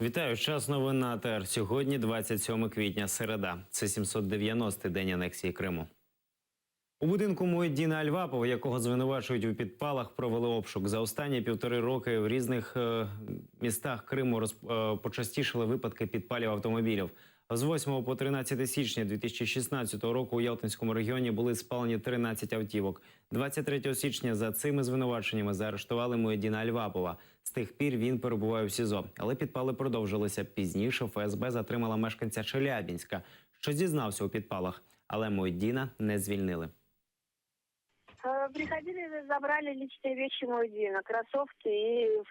Вітаю, час новин на АТР. Сьогодні 27 квітня, середа. Це 790-й день анексії Криму. У будинку Муеддіна Аль-Вапова, якого звинувачують у підпалах, провели обшук. За останні 1,5 роки в різних містах Криму почастішали випадки підпалів автомобілів. З 8 по 13 січня 2016 року у Ялтинському регіоні були спалені 13 автівок. 23 січня за цими звинуваченнями заарештували Муеддіна Аль-Вапова. З тих пір він перебуває в СІЗО. Але підпали продовжилися. Пізніше ФСБ затримала мешканця Челябінська, що зізнався у підпалах. Але Муеддіна не звільнили. Приходили, забрали личные вещи Муеддина, кроссовки и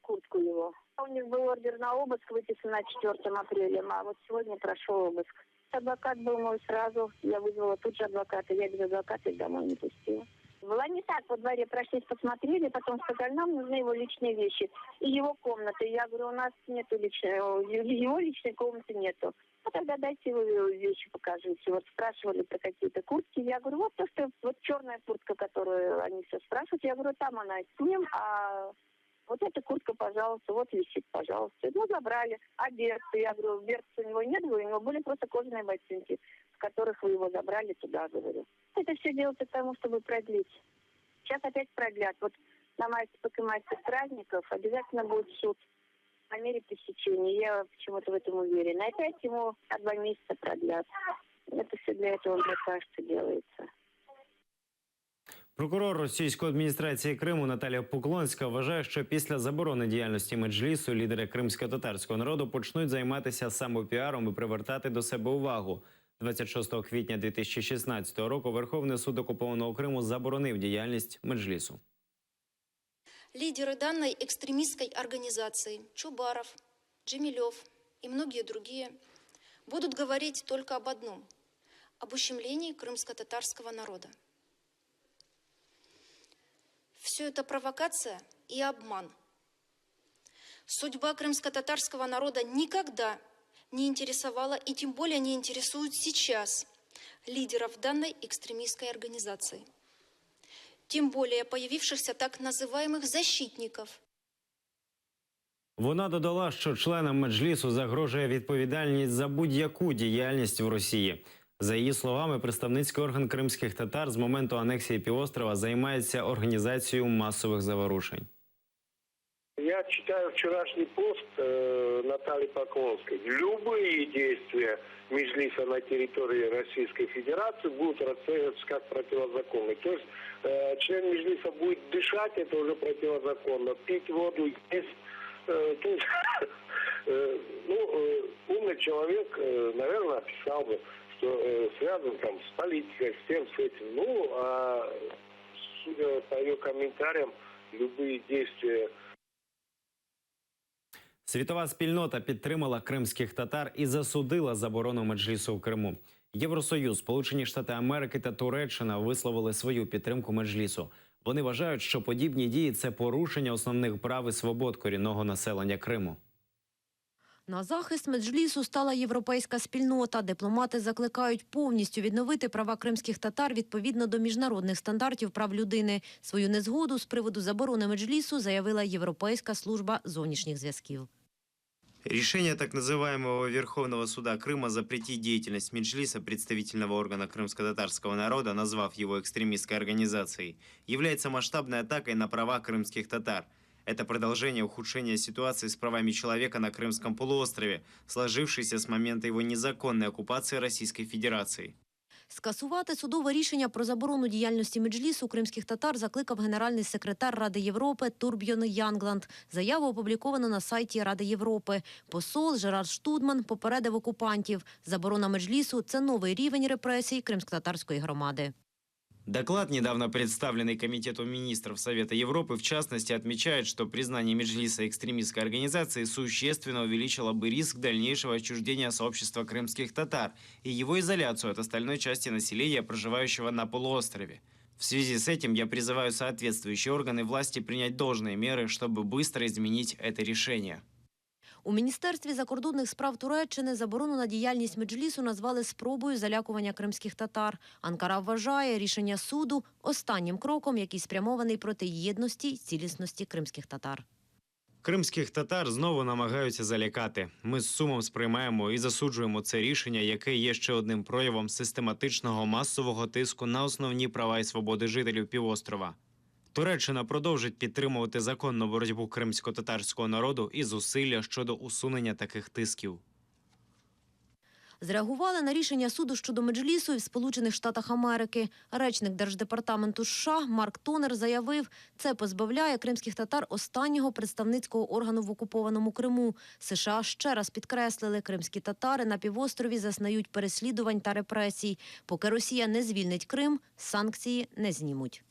куртку его. У них был ордер на обыск, выписан на 4 апреля, а вот сегодня прошел обыск. Адвокат был мой сразу, я вызвала тут же адвоката, я без адвоката их домой не пустила. Была не так, во дворе прошлись, посмотрели, потом сказали, нам нужны его личные вещи и его комнаты. Я говорю, у нас нету его личной комнаты нету. Ну, тогда дайте его вещи, покажите. Вот спрашивали про какие-то куртки. Я говорю, вот то, что вот черная куртка, которую они все спрашивают. Я говорю, там она с ним, а вот эта куртка, пожалуйста, вот висит, пожалуйста. Ну, забрали. А берцы? Я говорю, берцы у него нет, у него были просто кожаные ботинки, с которых вы его забрали туда, говорю. Это все делается к тому, чтобы продлить. Сейчас опять продлят. Вот на майских праздников обязательно будет суд по мере пресечения. Я почему-то в этом уверена. Опять ему 2 месяца продлят. Это все для этого, мне кажется, делается. Прокурор російської адміністрації Криму Наталія Поклонська вважає, що після заборони діяльності меджлісу лідери кримсько-татарського народу почнуть займатися самопіаром і привертати до себе увагу. 26 квітня 2016 року Верховний суд окупованого Криму заборонив діяльність меджлісу. Лидеры данной экстремистской организации Чубаров, Джемилев и многие другие будут говорить только об одном – об ущемлении крымско-татарского народа. Все это провокация и обман. Судьба крымско-татарского народа никогда не интересовала и тем более не интересует сейчас лидеров данной экстремистской организации. Тем более появившихся так называемых защитников. Вона додала, що членам меджлісу загрожує відповідальність за будь-яку діяльність в Росії. За її словами, представницький орган кримських татар з моменту анексії півострова займається організацією масових заворушень. Я читаю вчерашний пост Натальи Поклонской. Любые действия Меджлиса на территории Российской Федерации будут расцениваться как противозаконные. То есть член Меджлиса будет дышать, это уже противозаконно. Пить воду, есть. То есть, умный человек, наверное, описал бы, что связан там с политикой, с тем, с этим. Ну, а судя по ее комментариям, любые действия. Світова спільнота підтримала кримських татар і засудила заборону меджлісу в Криму. Євросоюз, Сполучені Штати Америки та Туреччина висловили свою підтримку меджлісу. Вони вважають, що подібні дії – це порушення основних прав і свобод корінного населення Криму. На захист меджлісу стала європейська спільнота. Дипломати закликають повністю відновити права кримських татар відповідно до міжнародних стандартів прав людини. Свою незгоду з приводу заборони меджлісу заявила Європейська служба зовнішніх зв'язків. Решение так называемого Верховного суда Крыма запретить деятельность Меджлиса, представительного органа крымско-татарского народа, назвав его экстремистской организацией, является масштабной атакой на права крымских татар. Это продолжение ухудшения ситуации с правами человека на Крымском полуострове, сложившейся с момента его незаконной оккупации Российской Федерацией. Скасувати судове рішення про заборону діяльності меджлісу кримських татар закликав генеральний секретар Ради Європи Турбьон Янгланд. Заяву опубліковано на сайті Ради Європи. Посол Жерар Штудман попередив окупантів. Заборона меджлісу – це новий рівень репресій кримськотатарської громади. Доклад, недавно представленный Комитету министров Совета Европы, в частности, отмечает, что признание Меджлиса экстремистской организации существенно увеличило бы риск дальнейшего отчуждения сообщества крымских татар и его изоляцию от остальной части населения, проживающего на полуострове. В связи с этим я призываю соответствующие органы власти принять должные меры, чтобы быстро изменить это решение. У Міністерстві закордонних справ Туреччини заборону на діяльність меджлісу назвали спробою залякування кримських татар. Анкара вважає рішення суду останнім кроком, який спрямований проти єдності й цілісності кримських татар. Кримських татар знову намагаються залякати. Ми з сумом сприймаємо і засуджуємо це рішення, яке є ще одним проявом систематичного масового тиску на основні права і свободи жителів півострова. Туреччина продовжить підтримувати законну боротьбу кримсько-татарського народу і зусилля щодо усунення таких тисків. Зреагували на рішення суду щодо Меджлісу і в Сполучених Штатах Америки. Речник Держдепартаменту США Марк Тонер заявив, це позбавляє кримських татар останнього представницького органу в окупованому Криму. США ще раз підкреслили, кримські татари на півострові зазнають переслідувань та репресій. Поки Росія не звільнить Крим, санкції не знімуть.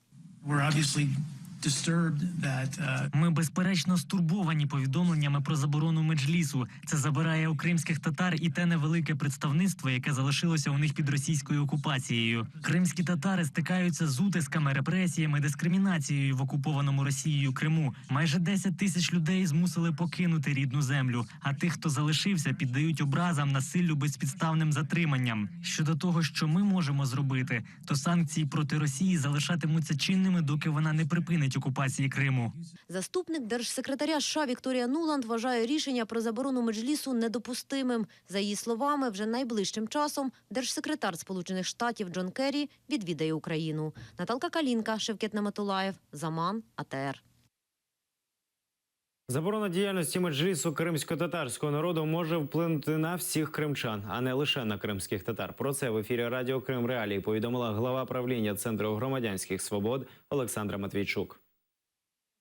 Ми безперечно стурбовані повідомленнями про заборону Меджлісу. Це забирає у кримських татар і те невелике представництво, яке залишилося у них під російською окупацією. Кримські татари стикаються з утисками, репресіями, дискримінацією в окупованому Росією Криму. Майже 10 тисяч людей змусили покинути рідну землю, а тих, хто залишився, піддають образам, насиллю, безпідставним затриманням. Щодо того, що ми можемо зробити, то санкції проти Росії залишатимуться чинними, доки вона не припинить окупації Криму. Заступник держсекретаря США Вікторія Нуланд вважає рішення про заборону Меджлісу недопустимим. За її словами, вже найближчим часом держсекретар Сполучених Штатів Джон Керрі відвідає Україну. Наталка Калінка, Шевкет Наматулаєв, Заман, АТР. Заборона діяльності Меджлісу кримсько-татарського народу може вплинути на всіх кримчан, а не лише на кримських татар. Про це в ефірі Радіо Крим Реалії повідомила глава правління Центру громадянських свобод Олександра Матвійчук.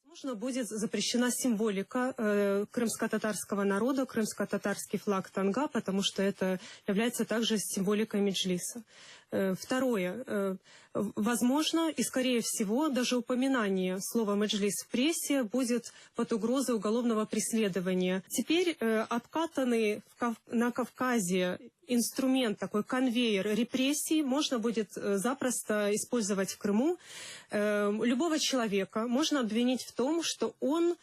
Возможно, будет запрещена символика крымско-татарского народа, крымско-татарский флаг танга, потому что это является также символикой Меджлиса. Второе. Возможно, и скорее всего, даже упоминание слова «меджлис» в прессе будет под угрозой уголовного преследования. Теперь обкатанный на Кавказе инструмент, такой конвейер репрессий, можно будет запросто использовать в Крыму. Любого человека можно обвинить в том, что он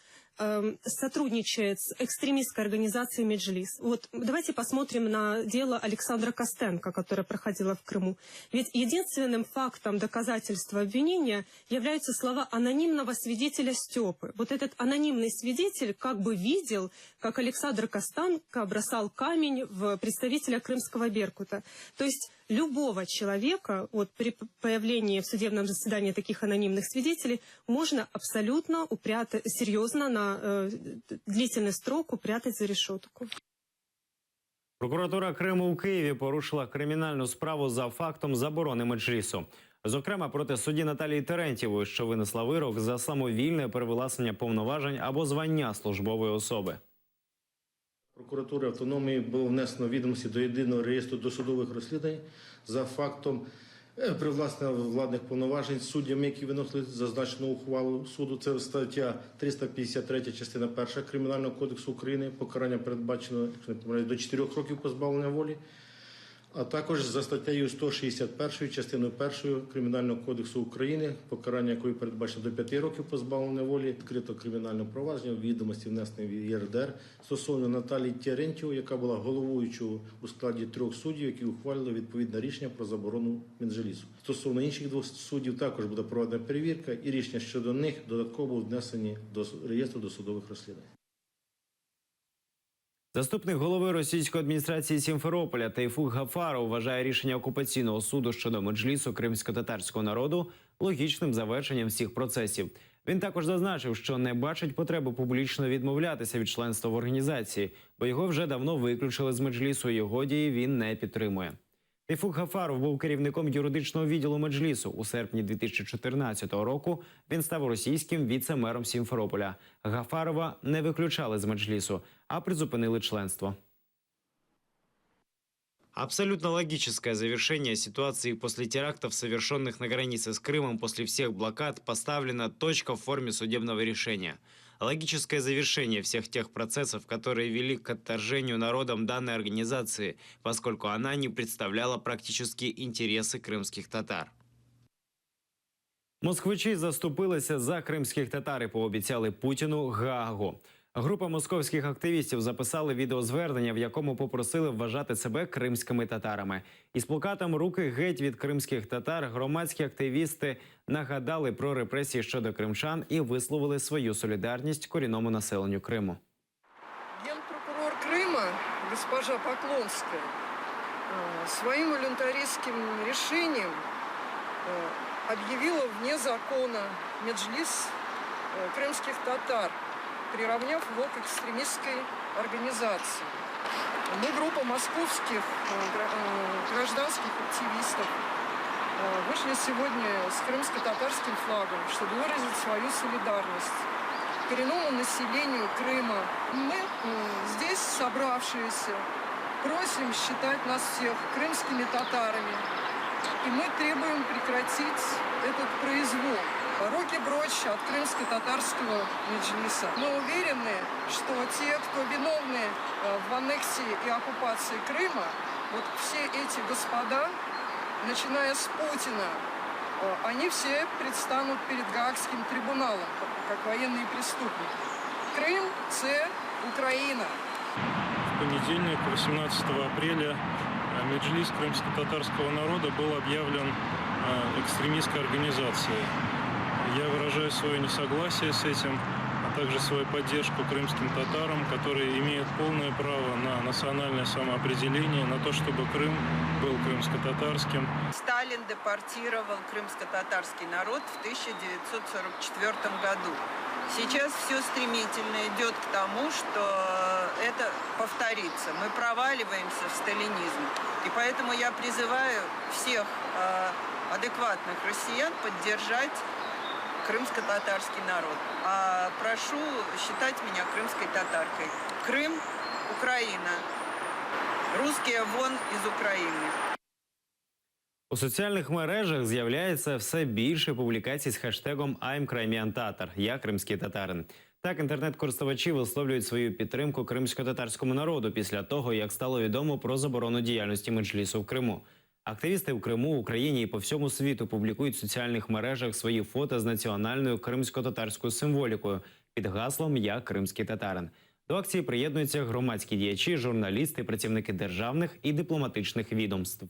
сотрудничает с экстремистской организацией Меджлис. Вот давайте посмотрим на дело Александра Костенко, которое проходило в Крыму. Ведь единственным фактом доказательства обвинения являются слова анонимного свидетеля Степы. Вот этот анонимный свидетель как бы видел, как Александр Костенко бросал камень в представителя крымского Беркута. То есть любого человека, вот при появлении в судебном заседании таких анонимных свидетелей, можно абсолютно серьезно на длительный срок упрятать за решетку. Прокуратура Криму у Києві порушила кримінальну справу за фактом заборони Меджлісу. Зокрема, проти судді Наталії Терентьєвої, що винесла вирок за самовільне перевласнення повноважень або звання службової особи. Прокуратури автономії було внесено відомості до єдиного реєстру досудових розслідувань за фактом привласнення владних повноважень суддями, які виносили зазначену ухвалу суду. Це стаття 353, частина 1 Кримінального кодексу України. Покарання передбачено, якщо не помиляюсь, до 4 років позбавлення волі. А також за статтею 161, частиною 1 Кримінального кодексу України, покарання якої передбачено до 5 років позбавлення волі, відкрито кримінальне провадження, відомості внесені в ЄРДР стосовно Наталії Терентьєвої, яка була головуючою у складі 3 суддів, які ухвалили відповідне рішення про заборону Меджлісу. Стосовно інших 2 суддів також буде проведена перевірка, і рішення щодо них додатково будуть внесені до реєстру досудових розслідувань. Заступник голови російської адміністрації Сімферополя Тейфух Гафаров вважає рішення окупаційного суду щодо Меджлісу кримсько-татарського народу логічним завершенням всіх процесів. Він також зазначив, що не бачить потреби публічно відмовлятися від членства в організації, бо його вже давно виключили з Меджлісу, і його дії він не підтримує. Тейфух Гафаров був керівником юридичного відділу Меджлісу. У серпні 2014 року він став російським віце-мером Сімферополя. Гафарова не виключали з Меджлісу, а призупинили членство. Абсолютно логическое завершение ситуации после терактов, совершенных на границе с Крымом после всех блокад, поставлена точка в форме судебного решения. Логическое завершение всех тех процессов, которые вели к отторжению народом данной организации, поскольку она не представляла практически интересы крымских татар. Москвичі заступилися за кримських татар і пообіцяли Путіну Гаагу. Група московських активістів записали відеозвернення, в якому попросили вважати себе кримськими татарами. Із плакатом «Руки геть від кримських татар» громадські активісти нагадали про репресії щодо кримчан і висловили свою солідарність корінному населенню Криму. Генпрокурор Крыма, госпожа Поклонская, своим волюнтаристским решением объявила вне закона Меджлис крымских татар, приравняв его к экстремистской организации. Мы, группа московских гражданских активистов, вышли сегодня с крымско-татарским флагом, чтобы выразить свою солидарность коренному населению Крыма. Мы здесь собравшиеся просим считать нас всех крымскими татарами, и мы требуем прекратить этот произвол. Руки прочь от крымско-татарского Меджлиса. Мы уверены, что те, кто виновны в аннексии и оккупации Крыма, вот все эти господа, начиная с Путина, они все предстанут перед Гаагским трибуналом, как военные преступники. Крым – це Украина. В понедельник, 18 апреля, Меджлис крымско-татарского народа был объявлен экстремистской организацией. Я выражаю свое несогласие с этим, а также свою поддержку крымским татарам, которые имеют полное право на национальное самоопределение, на то, чтобы Крым был крымско-татарским. Сталин депортировал крымско-татарский народ в 1944 году. Сейчас все стремительно идет к тому, что это повторится. Мы проваливаемся в сталинизм. И поэтому я призываю всех адекватных россиян поддержать крымско-татарский народ. А прошу считать меня крымской татаркой. Крым – Украина. Русские вон из Украины. У соціальних мережах з'являється все більше публікацій з хештегом «I'm Crimean Tatar» – «Я кримський татарин». Так, інтернет-користувачі висловлюють свою підтримку кримсько-татарському народу після того, як стало відомо про заборону діяльності Меджлісу в Криму. Активісти в Криму, Україні і по всьому світу публікують в соціальних мережах свої фото з національною кримсько-татарською символікою під гаслом «Я кримський татарин». До акції приєднуються громадські діячі, журналісти, працівники державних і дипломатичних відомств.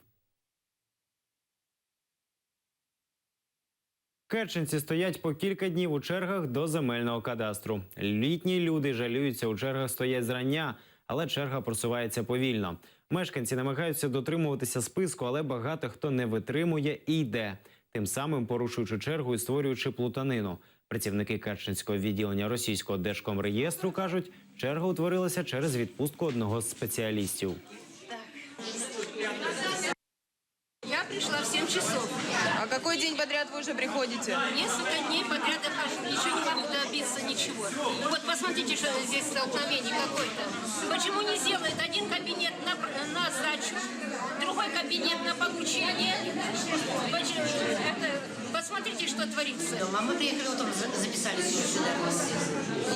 Керченці стоять по кілька днів у чергах до земельного кадастру. Літні люди жалюються, у чергах стоять зрання, але черга просувається повільно. Мешканці намагаються дотримуватися списку, але багато хто не витримує і йде, тим самим порушуючи чергу і створюючи плутанину. Працівники Керченського відділення російського Держкомреєстру кажуть, черга утворилася через відпустку одного з спеціалістів. Я пришла в 7 часов. А какой день подряд вы уже приходите? Несколько дней подряд я хожу, ничего не могу добиться, ничего. Вот посмотрите, что здесь столкновение какое-то. Почему не сделает один кабинет на сдачу, другой кабинет на получение? Посмотрите, что творится. Мы приехали утром, записались еще сюда.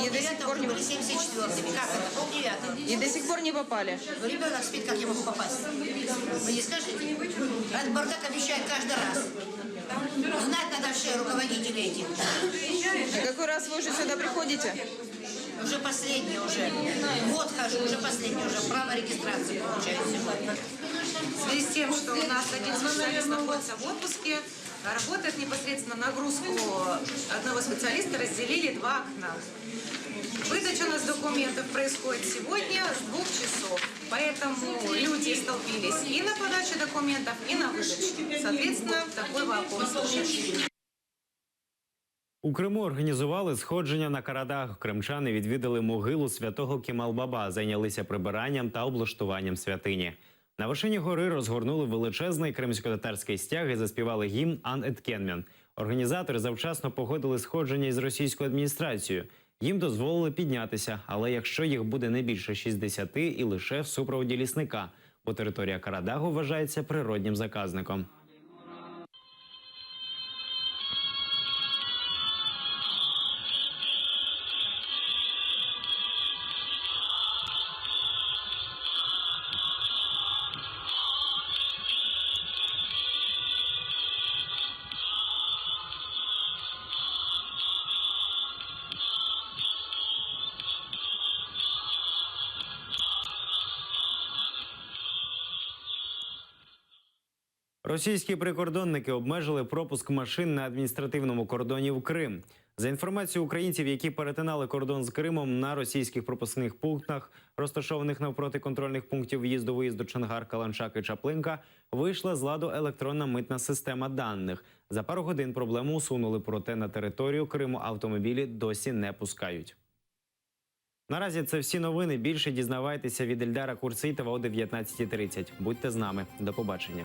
И до сих пор не... были 74-ми. Как это? Полдевятого. И до сих пор не попали? Ребенок спит, как я могу попасть? Вы не скажете? Этот бардак обещает каждый раз. Знать надо все руководители этих. И какой раз вы уже сюда приходите? Уже последний уже. Вот хожу, уже последний уже. Право регистрации получаю сегодня. В связи с тем, что у нас один специалист находится в отпуске, работает непосредственно нагрузку одного специалиста, разделили 2 окна. Выдача у нас документов происходит сегодня с 2 часов. Поэтому люди столпились и на подачу документов, и на выдачу. Соответственно, такой вакуум случился. У Криму організували сходження на Карадах. Кримчани відвідали могилу святого Кемал-Баба, зайнялися прибиранням та облаштуванням святині. На вершині гори розгорнули величезний кримсько-татарський стяг і заспівали гімн «Ан Еткенмен». Організатори завчасно погодили сходження із російською адміністрацією. Їм дозволили піднятися, але якщо їх буде не більше 60 і лише в супроводі лісника, бо територія Карадагу вважається природнім заказником. Російські прикордонники обмежили пропуск машин на адміністративному кордоні в Крим. За інформацією українців, які перетинали кордон з Кримом, на російських пропускних пунктах, розташованих навпроти контрольних пунктів в'їзду-виїзду Чонгар, Каланчак і Чаплинка, вийшла з ладу електронна митна система даних. За пару годин проблему усунули, проте на територію Криму автомобілі досі не пускають. Наразі це всі новини. Більше дізнавайтеся від Ільдара Курцитова о 19:30. Будьте з нами. До побачення.